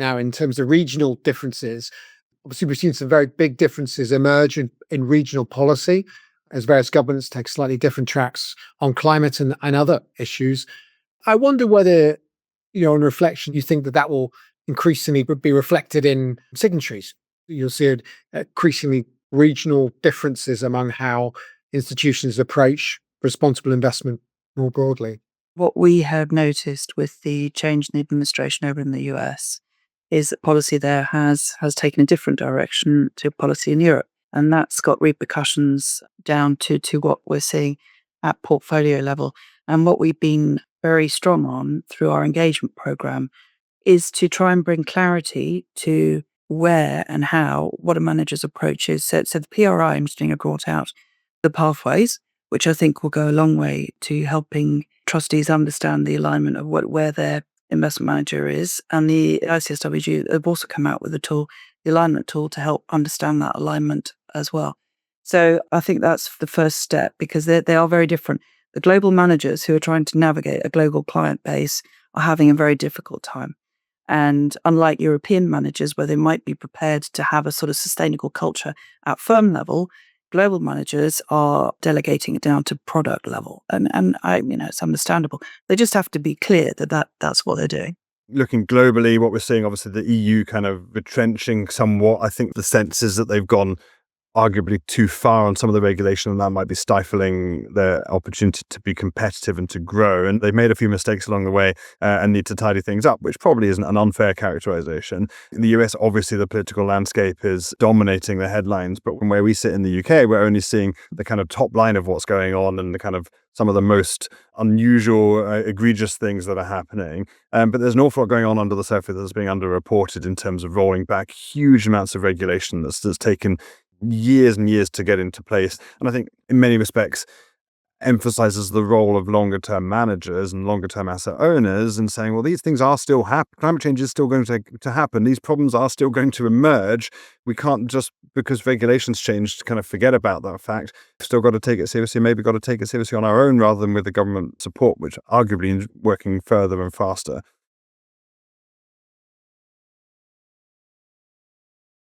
now in terms of regional differences. Obviously, we've seen some very big differences emerge in regional policy as various governments take slightly different tracks on climate and other issues. I wonder whether, on reflection, you think that that will increasingly be reflected in signatories. You'll see increasingly regional differences among how institutions approach responsible investment more broadly. What we have noticed with the change in the administration over in the US is that policy there has taken a different direction to policy in Europe. And that's got repercussions down to what we're seeing at portfolio level. And what we've been very strong on through our engagement program is to try and bring clarity to where and how what a manager's approach is. So the PRI is being brought out the pathways, which I think will go a long way to helping trustees understand the alignment of where their investment manager is. And the ICSWG have also come out with a tool, the alignment tool, to help understand that alignment as well. So I think that's the first step, because they are very different. The global managers who are trying to navigate a global client base are having a very difficult time. And unlike European managers, where they might be prepared to have a sort of sustainable culture at firm level, global managers are delegating it down to product level. And it's understandable. They just have to be clear that's what they're doing. Looking globally, what we're seeing, obviously, the EU kind of retrenching somewhat. I think the sense is that they've gone arguably too far on some of the regulation, and that might be stifling their opportunity to be competitive and to grow. And they've made a few mistakes along the way and need to tidy things up, which probably isn't an unfair characterization. In the US, obviously, the political landscape is dominating the headlines, but from where we sit in the UK, we're only seeing the kind of top line of what's going on and the kind of some of the most unusual, egregious things that are happening. But there's an awful lot going on under the surface that's being underreported in terms of rolling back huge amounts of regulation that's taken years and years to get into place. And I think in many respects emphasizes the role of longer term managers and longer term asset owners and saying, well, these things are still happening. Climate change is still going to happen. These problems are still going to emerge. We can't just, because regulations changed, kind of forget about that fact. We've still got to take it seriously, maybe got to take it seriously on our own rather than with the government support, which arguably is working further and faster.